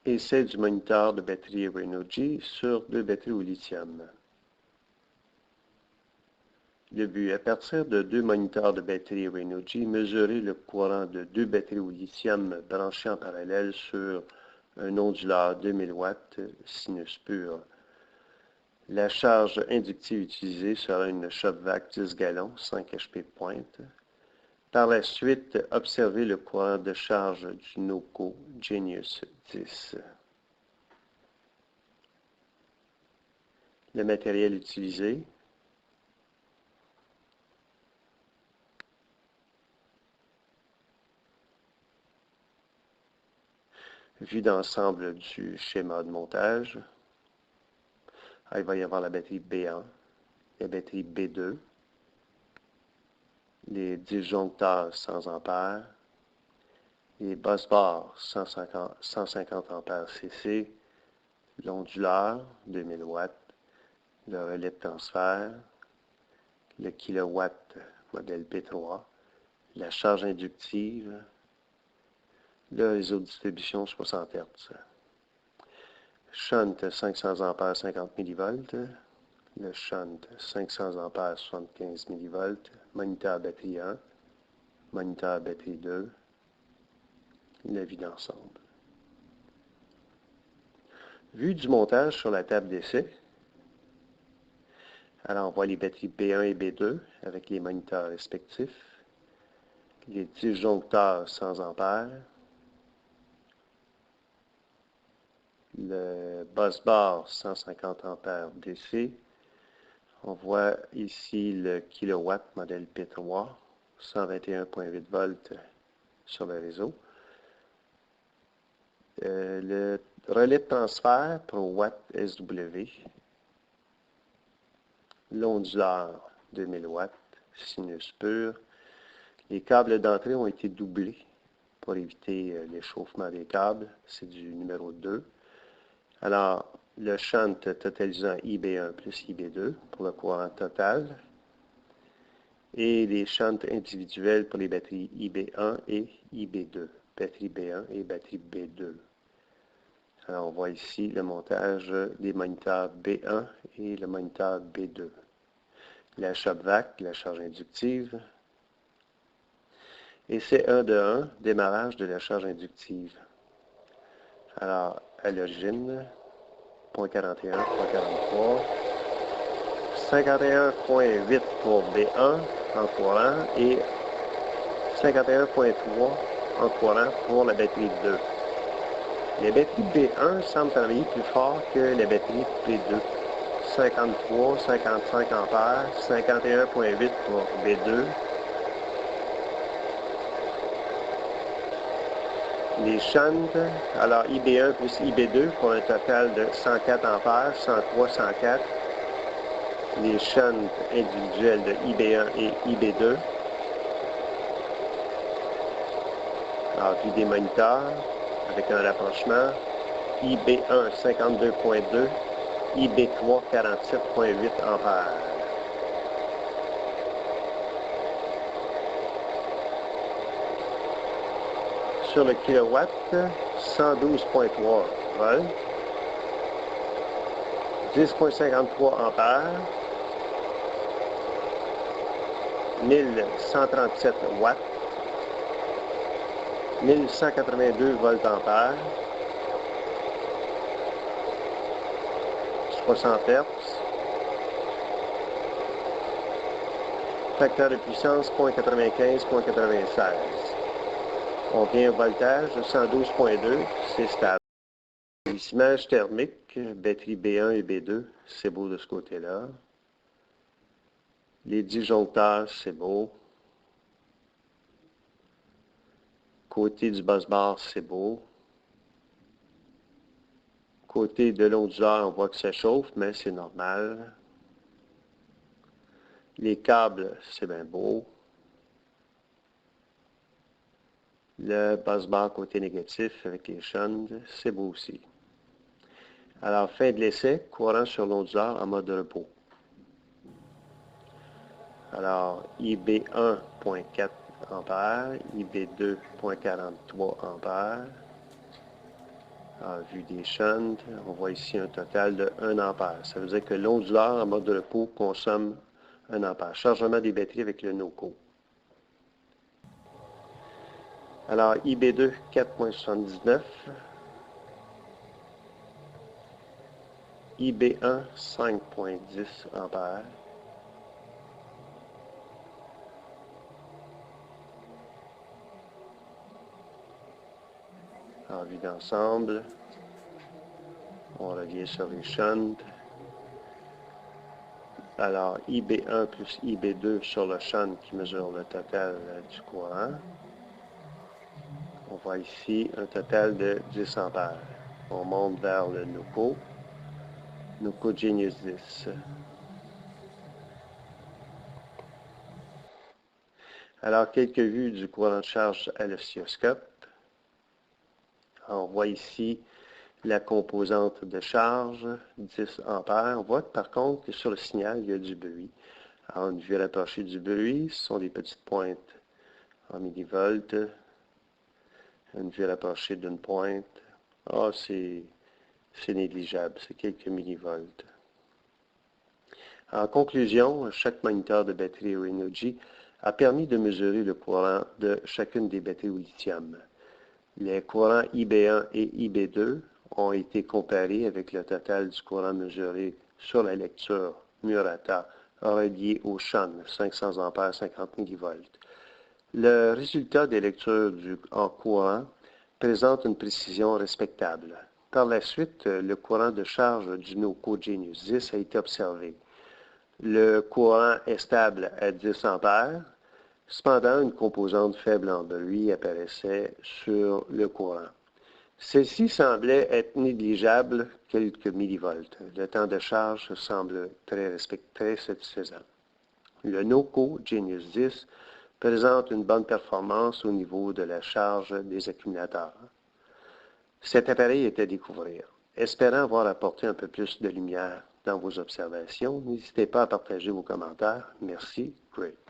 Essai du moniteur de batterie Renogy sur 2 batteries au lithium. Le but, à partir de 2 moniteurs de batterie Renogy, mesurer le courant de 2 batteries au lithium branchées en parallèle sur un ondulateur 2000 watts sinus pur. La charge inductive utilisée sera une shop-vac 10 gallons, 5 HP pointe. Par la suite, observez le courant de charge du NOCO Genius 10. Le matériel utilisé. Vue d'ensemble du schéma de montage. Il va y avoir la batterie B1, la batterie B2, les disjoncteurs 100 ampères, les busbars 150 ampères CC, l'onduleur 2000 watts, le relais de transfert, le kilowatt modèle P3, la charge inductive, le réseau de distribution 60 Hz. Shunt 500 ampères 50 millivolts, le shunt 500 ampères 75 millivolts, moniteur batterie 1, moniteur batterie 2, la vue d'ensemble. Vue du montage sur la table d'essai. Alors, on voit les batteries B1 et B2 avec les moniteurs respectifs, les disjoncteurs 100 ampères, le busbar 150 ampères DC. On voit ici le kilowatt modèle P3, 121,8 volts sur le réseau. Le relais de transfert pour watt SW. L'onduleur 2000 watts, sinus pur. Les câbles d'entrée ont été doublés pour éviter l'échauffement des câbles. C'est du numéro 2. Alors, le shunt totalisant IB1 plus IB2 pour le courant total. Et les shunts individuels pour les batteries IB1 et IB2. Batterie B1 et batterie B2. Alors, on voit ici le montage des moniteurs B1 et le moniteur B2. La shop-vac, la charge inductive. Et c'est 1 de 1, démarrage de la charge inductive. Alors, à l'origine, 0.41, 0.43, 51,8 pour B1 en courant et 51,3 en courant pour la batterie 2. La batterie B1 semble travailler plus fort que la batterie B2. 53, 55 ampères, 51,8 pour B2. Les shunts, alors IB1 plus IB2 pour un total de 104 ampères, 103, 104. Les shunts individuels de IB1 et IB2. Alors, puis des moniteurs avec un rapprochement. IB1 52,2, IB3 47,8 ampères. Sur le kilowatt, 112,3 volts, 10,53 ampères, 1137 watts, 1182 volts ampères, 60 Hz, facteur de puissance 0.95, 0.96. On vient au voltage de 112,2, c'est stable. Vissement thermique, batterie B1 et B2, c'est beau de ce côté-là. Les disjoncteurs, c'est beau. Côté du busbar, c'est beau. Côté de l'onduleur, on voit que ça chauffe, mais c'est normal. Les câbles, c'est bien beau. Le busbar côté négatif avec les shunts, c'est beau aussi. Alors, fin de l'essai, courant sur l'onduleur en mode repos. Alors, IB 1,4 ampères, IB 2,43 ampères. En vue des shunts, on voit ici un total de 1 ampère. Ça veut dire que l'ondulateur en mode de repos consomme 1 ampère. Chargement des batteries avec le NOCO. Alors, IB2, 4,79. IB1, 5,10 ampères. En vue d'ensemble, on revient sur les shunts. Alors, IB1 plus IB2 sur le shunt qui mesure le total du courant. On voit ici un total de 10 ampères. On monte vers le NOCO. NOCO Genius 10. Alors, quelques vues du courant de charge à l'oscilloscope. On voit ici la composante de charge, 10 ampères. On voit par contre que sur le signal, il y a du bruit. Alors, une vue rapprochée du bruit, ce sont des petites pointes en millivolts. Une vue rapprochée d'une pointe. Ah, c'est négligeable, c'est quelques millivolts. En conclusion, chaque moniteur de batterie Renogy a permis de mesurer le courant de chacune des batteries au lithium. Les courants IB1 et IB2 ont été comparés avec le total du courant mesuré sur la lecture Murata relié au shunt 500 A 50 mV. Le résultat des lectures en courant présente une précision respectable. Par la suite, le courant de charge du NOCO Genius 10 a été observé. Le courant est stable à 10 ampères. Cependant, une composante faible en bruit apparaissait sur le courant. Celle-ci semblait être négligeable, quelques millivolts. Le temps de charge semble très satisfaisant. Le NOCO Genius 10 présente une bonne performance au niveau de la charge des accumulateurs. Cet appareil est à découvrir. Espérant avoir apporté un peu plus de lumière dans vos observations, n'hésitez pas à partager vos commentaires. Merci. Great.